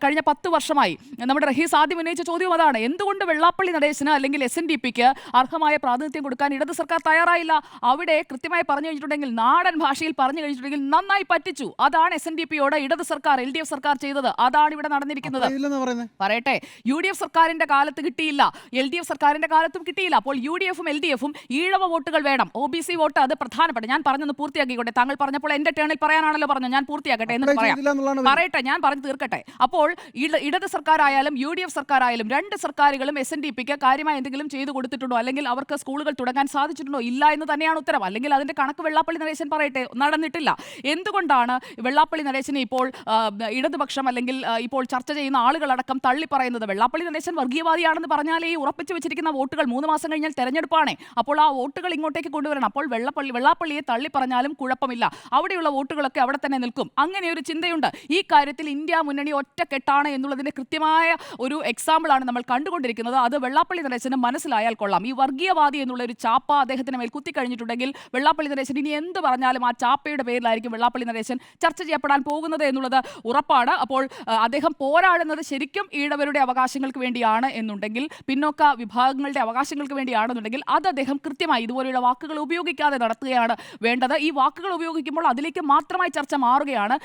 കഴിഞ്ഞ 10 വർഷമായി നമ്മുടെ റഹീസ് ആദ്യം ഉന്നയിച്ച ചോദ്യം അതാണ്. എന്തുകൊണ്ട് വെള്ളാപ്പള്ളി നടേശന് അല്ലെങ്കിൽ SNDPക്ക് അർഹമായ പ്രാതിനിധ്യം കൊടുക്കാൻ ഇടത് സർക്കാർ തയ്യാറായില്ല? അവിടെ കൃത്യമായി പറഞ്ഞു കഴിഞ്ഞിട്ടുണ്ടെങ്കിൽ, നാടൻ ഭാഷയിൽ പറഞ്ഞു കഴിഞ്ഞിട്ടുണ്ടെങ്കിൽ നന്നായി പറ്റിച്ചു. അതാണ് SNDPയോട് ഇടത് സർക്കാർ, LDF സർക്കാർ ചെയ്തത്. അതാണ് ഇവിടെ നടന്നിരിക്കുന്നത്. പറയട്ടെ, UDF സർക്കാരിന്റെ കാലത്ത് കിട്ടിയില്ല, LDF സർക്കാരിന്റെ കാലത്തും കിട്ടിയില്ല. അപ്പോൾ UDF ഉം LDF ഉം ഈഴവ വോട്ടുകൾ വേണം, OBC വോട്ട്, അത് പ്രധാനപ്പെട്ട. ഞാൻ പറഞ്ഞൊന്ന് പൂർത്തിയാക്കിക്കോട്ടെ. താങ്കൾ പറഞ്ഞപ്പോൾ എന്റെ ടേണിൽ പറയാനാണല്ലോ പറഞ്ഞു, ഞാൻ പൂർത്തിയാക്കട്ടെ എന്ന് പറയാം. പറയട്ടെ, ഞാൻ പറഞ്ഞു തീർക്കട്ടെ. അപ്പോൾ ഇടത് സർക്കാരായാലും UDF സർക്കാരായാലും രണ്ട് സർക്കാരുകളും SNDPക്ക് കാര്യമായി എന്തെങ്കിലും ചെയ്തു കൊടുത്തിട്ടുണ്ടോ, അല്ലെങ്കിൽ അവർക്ക് സ്കൂളുകൾ തുടങ്ങാൻ സാധിച്ചിട്ടുണ്ടോ? ഇല്ല എന്ന് തന്നെയാണ് ഉത്തരം. അല്ലെങ്കിൽ അതിന്റെ കണക്ക് വെള്ളാപ്പള്ളി നടേശൻ പറയട്ടെ. നടന്നിട്ടില്ല. എന്തുകൊണ്ടാണ് വെള്ളാപ്പള്ളി നടേശനെ ഇപ്പോൾ ഇടതുപക്ഷം അല്ലെങ്കിൽ ഇപ്പോൾ ചർച്ച ചെയ്യുന്ന ആളുകളടക്കം തള്ളി പറയുന്നത്? വെള്ളാപ്പള്ളി നടേശൻ വർഗീയവാദിയാണെന്ന് പറഞ്ഞാലേ ഈ ഉറപ്പിച്ചു വെച്ചിരിക്കുന്ന വോട്ടുകൾ 3 മാസം കഴിഞ്ഞാൽ തെരഞ്ഞെടുപ്പാണ്. അപ്പോൾ ആ വോട്ടുകൾ ഇങ്ങോട്ടേക്ക് കൊണ്ടുവരണം. അപ്പോൾ വെള്ളാപ്പള്ളിയെ തള്ളി പറഞ്ഞാലും കുഴപ്പമില്ല, അവിടെയുള്ള വോട്ടുകളൊക്കെ അവിടെ തന്നെ നിൽക്കും. അങ്ങനെ ഒരു ചിന്തയുണ്ട്. ഈ കാര്യത്തിൽ ഇന്ത്യ മുന്നണി ഒറ്റക്കെട്ടാണ് എന്നുള്ളതിന്റെ കൃത്യമായ ഒരു എക്സാമ്പിൾ ആണ് നമ്മൾ കണ്ടുകൊണ്ടിരിക്കുന്നത്. അത് വെള്ളാപ്പള്ളി നടേശന് മനസ്സിലായാൽ കൊള്ളാം. ഈ വർഗീയവാദി എന്നുള്ള ഒരു ചാപ്പ അദ്ദേഹത്തിന് മേൽ കുത്തിക്കഴിഞ്ഞിട്ടുണ്ടെങ്കിൽ വെള്ളാപ്പള്ളി നടേശൻ ഇനി എന്ത് പറഞ്ഞാലും ആ ചാപ്പയുടെ പേരിലായിരിക്കും വെള്ളാപ്പള്ളി നടേശൻ ചർച്ച ചെയ്യപ്പെടാൻ പോകുന്നത് എന്നുള്ളത് ഉറപ്പാണ്. അപ്പോൾ അദ്ദേഹം പോരാടുന്നത് ശരിക്കും ഈഴവരുടെ അവകാശങ്ങൾക്ക് വേണ്ടിയാണ് എന്നുണ്ടെങ്കിൽ, പിന്നോക്ക വിഭാഗങ്ങളുടെ അവകാശങ്ങൾക്ക് വേണ്ടിയാണെന്നുണ്ടെങ്കിൽ അത് അദ്ദേഹം കൃത്യമായി ഇതുപോലെയുള്ള വാക്കുകൾ ഉപയോഗിക്കാതെ നടത്തുകയാണ് വേണ്ടത്. ഈ വാക്കുകൾ ഉപയോഗിക്കുമ്പോൾ അതിലേക്ക് മാത്രമായി ചർച്ച മാറുകയാണ്.